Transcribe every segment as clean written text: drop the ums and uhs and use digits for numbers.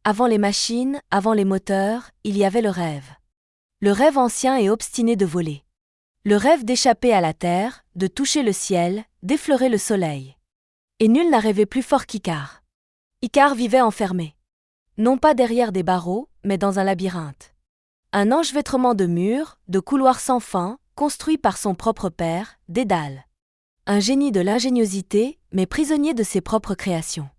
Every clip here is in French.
Avant les machines, avant les moteurs, il y avait le rêve. Le rêve ancien et obstiné de voler. Le rêve d'échapper à la terre, de toucher le ciel, d'effleurer le soleil. Et nul n'a rêvé plus fort qu'Icare. Icare vivait enfermé. Non pas derrière des barreaux, mais dans un labyrinthe. Un enchevêtrement de murs, de couloirs sans fin, construit par son propre père, Dédale. Un génie de l'ingéniosité, mais prisonnier de ses propres créations.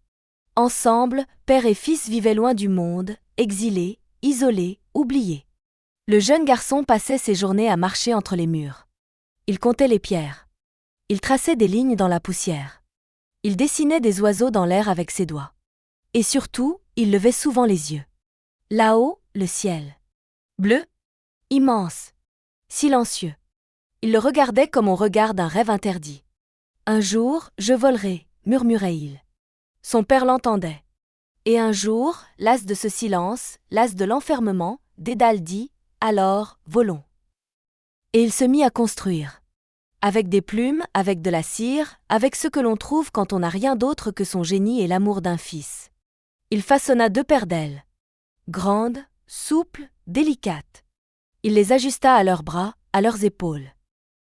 Ensemble, père et fils vivaient loin du monde, exilés, isolés, oubliés. Le jeune garçon passait ses journées à marcher entre les murs. Il comptait les pierres. Il traçait des lignes dans la poussière. Il dessinait des oiseaux dans l'air avec ses doigts. Et surtout, il levait souvent les yeux. Là-haut, le ciel. Bleu, immense, silencieux. Il le regardait comme on regarde un rêve interdit. Un jour, je volerai, murmurait-il. Son père l'entendait. Et un jour, las de ce silence, las de l'enfermement, Dédale dit « Alors, volons ». Et il se mit à construire. Avec des plumes, avec de la cire, avec ce que l'on trouve quand on n'a rien d'autre que son génie et l'amour d'un fils. Il façonna 2 paires d'ailes. Grandes, souples, délicates. Il les ajusta à leurs bras, à leurs épaules.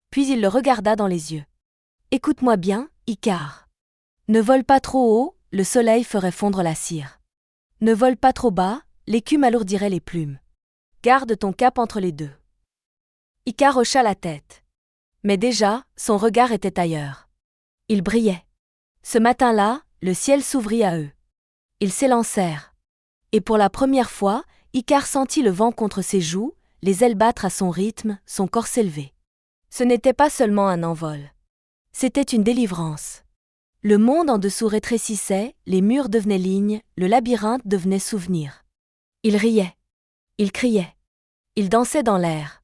Puis il le regarda dans les yeux. « Écoute-moi bien, Icare. Ne vole pas trop haut, le soleil ferait fondre la cire. Ne vole pas trop bas, l'écume alourdirait les plumes. Garde ton cap entre les deux. » Icare hocha la tête. Mais déjà, son regard était ailleurs. Il brillait. Ce matin-là, le ciel s'ouvrit à eux. Ils s'élancèrent. Et pour la première fois, Icare sentit le vent contre ses joues, les ailes battre à son rythme, son corps s'élever. Ce n'était pas seulement un envol. C'était une délivrance. Le monde en dessous rétrécissait, les murs devenaient lignes, le labyrinthe devenait souvenir. Il riait. Il criait. Il dansait dans l'air.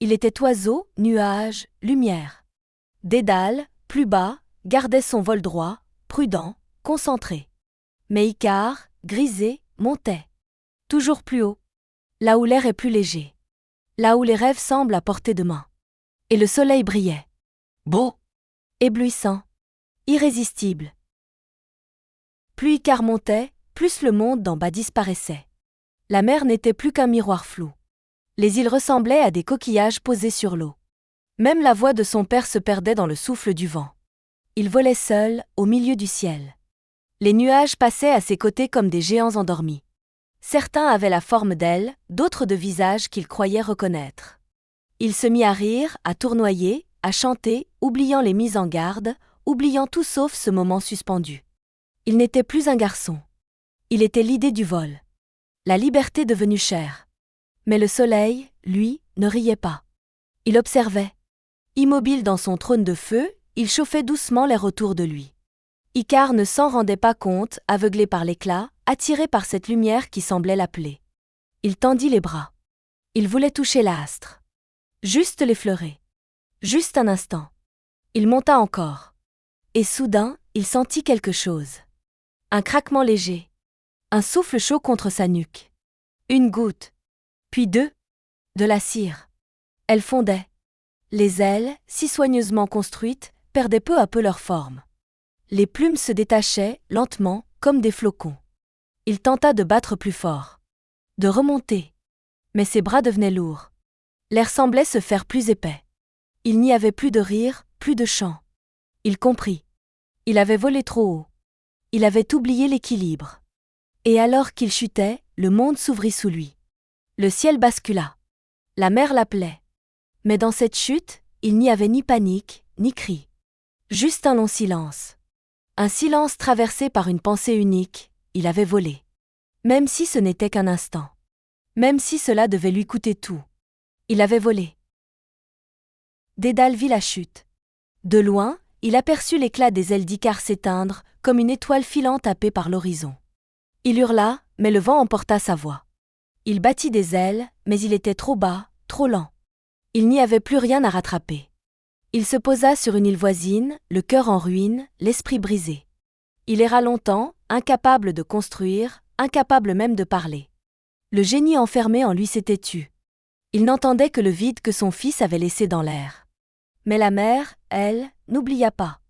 Il était oiseau, nuage, lumière. Dédale, plus bas, gardait son vol droit, prudent, concentré. Mais Icare, grisé, montait. Toujours plus haut. Là où l'air est plus léger. Là où les rêves semblent à portée de main. Et le soleil brillait. Beau. Éblouissant. Irrésistible. Plus Icare montait, plus le monde d'en bas disparaissait. La mer n'était plus qu'un miroir flou. Les îles ressemblaient à des coquillages posés sur l'eau. Même la voix de son père se perdait dans le souffle du vent. Il volait seul, au milieu du ciel. Les nuages passaient à ses côtés comme des géants endormis. Certains avaient la forme d'ailes, d'autres de visages qu'il croyait reconnaître. Il se mit à rire, à tournoyer, à chanter, oubliant les mises en garde, oubliant tout sauf ce moment suspendu. Il n'était plus un garçon. Il était l'idée du vol. La liberté devenue chère. Mais le soleil, lui, ne riait pas. Il observait. Immobile dans son trône de feu, il chauffait doucement l'air autour de lui. Icare ne s'en rendait pas compte, aveuglé par l'éclat, attiré par cette lumière qui semblait l'appeler. Il tendit les bras. Il voulait toucher l'astre. Juste l'effleurer. Juste un instant. Il monta encore. Et soudain, il sentit quelque chose. Un craquement léger. Un souffle chaud contre sa nuque. Une goutte. Puis 2. De la cire. Elle fondait. Les ailes, si soigneusement construites, perdaient peu à peu leur forme. Les plumes se détachaient, lentement, comme des flocons. Il tenta de battre plus fort. De remonter. Mais ses bras devenaient lourds. L'air semblait se faire plus épais. Il n'y avait plus de rire, plus de chant. Il comprit. Il avait volé trop haut. Il avait oublié l'équilibre. Et alors qu'il chutait, le monde s'ouvrit sous lui. Le ciel bascula. La mer l'appelait. Mais dans cette chute, il n'y avait ni panique, ni cri. Juste un long silence. Un silence traversé par une pensée unique, il avait volé. Même si ce n'était qu'un instant. Même si cela devait lui coûter tout. Il avait volé. Dédale vit la chute. De loin, il aperçut l'éclat des ailes d'Icare s'éteindre, comme une étoile filante happée par l'horizon. Il hurla, mais le vent emporta sa voix. Il battit des ailes, mais il était trop bas, trop lent. Il n'y avait plus rien à rattraper. Il se posa sur une île voisine, le cœur en ruine, l'esprit brisé. Il erra longtemps, incapable de construire, incapable même de parler. Le génie enfermé en lui s'était tu. Il n'entendait que le vide que son fils avait laissé dans l'air. Mais la mer, elle, n'oublia pas.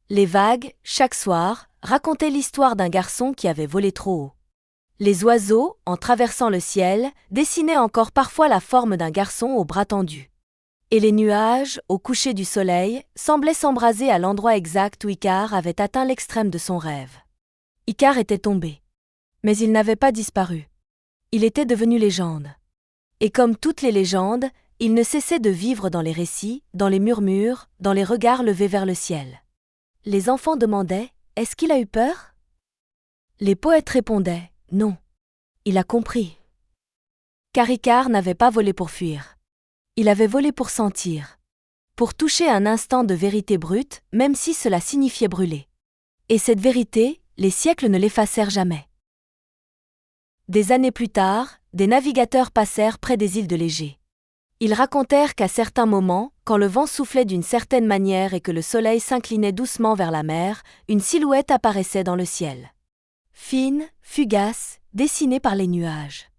Les vagues, chaque soir, racontaient l'histoire d'un garçon qui avait volé trop haut. Les oiseaux, en traversant le ciel, dessinaient encore parfois la forme d'un garçon aux bras tendus. Et les nuages, au coucher du soleil, semblaient s'embraser à l'endroit exact où Icare avait atteint l'extrême de son rêve. Icare était tombé. Mais il n'avait pas disparu. Il était devenu légende. Et comme toutes les légendes, il ne cessait de vivre dans les récits, dans les murmures, dans les regards levés vers le ciel. Les enfants demandaient « Est-ce qu'il a eu peur ?» Les poètes répondaient « Non. Il a compris. » Car Icare n'avait pas volé pour fuir. Il avait volé pour sentir. Pour toucher un instant de vérité brute, même si cela signifiait brûler. Et cette vérité, les siècles ne l'effacèrent jamais. Des années plus tard, des navigateurs passèrent près des îles de l'Égée. Ils racontèrent qu'à certains moments, quand le vent soufflait d'une certaine manière et que le soleil s'inclinait doucement vers la mer, une silhouette apparaissait dans le ciel. Fine, fugace, dessinée par les nuages.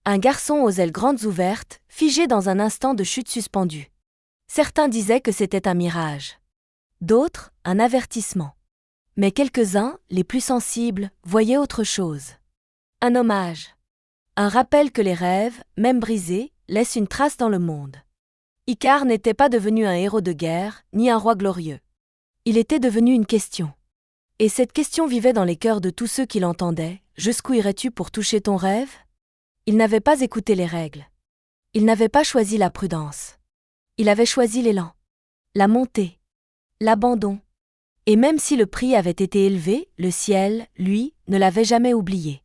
Un garçon aux ailes grandes ouvertes, figé dans un instant de chute suspendue. Certains disaient que c'était un mirage. D'autres, un avertissement. Mais quelques-uns, les plus sensibles, voyaient autre chose. Un hommage. Un rappel que les rêves, même brisés, laissent une trace dans le monde. Icare n'était pas devenu un héros de guerre, ni un roi glorieux. Il était devenu une question. Et cette question vivait dans les cœurs de tous ceux qui l'entendaient. Jusqu'où irais-tu pour toucher ton rêve ? Il n'avait pas écouté les règles. Il n'avait pas choisi la prudence. Il avait choisi l'élan, la montée, l'abandon. Et même si le prix avait été élevé, le ciel, lui, ne l'avait jamais oublié.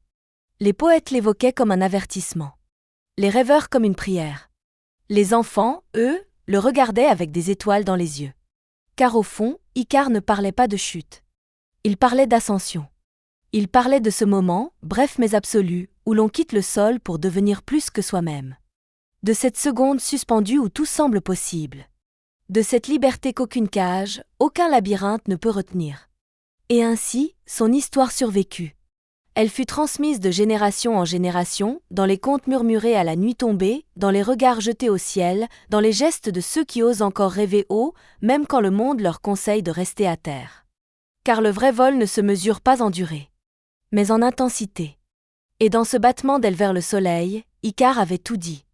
Les poètes l'évoquaient comme un avertissement. Les rêveurs comme une prière. Les enfants, eux, le regardaient avec des étoiles dans les yeux. Car au fond, Icare ne parlait pas de chute. Il parlait d'ascension. Il parlait de ce moment, bref mais absolu, où l'on quitte le sol pour devenir plus que soi-même. De cette seconde suspendue où tout semble possible. De cette liberté qu'aucune cage, aucun labyrinthe ne peut retenir. Et ainsi, son histoire survécut. Elle fut transmise de génération en génération, dans les contes murmurés à la nuit tombée, dans les regards jetés au ciel, dans les gestes de ceux qui osent encore rêver haut, même quand le monde leur conseille de rester à terre. Car le vrai vol ne se mesure pas en durée, mais en intensité. Et dans ce battement d'aile vers le soleil, Icare avait tout dit.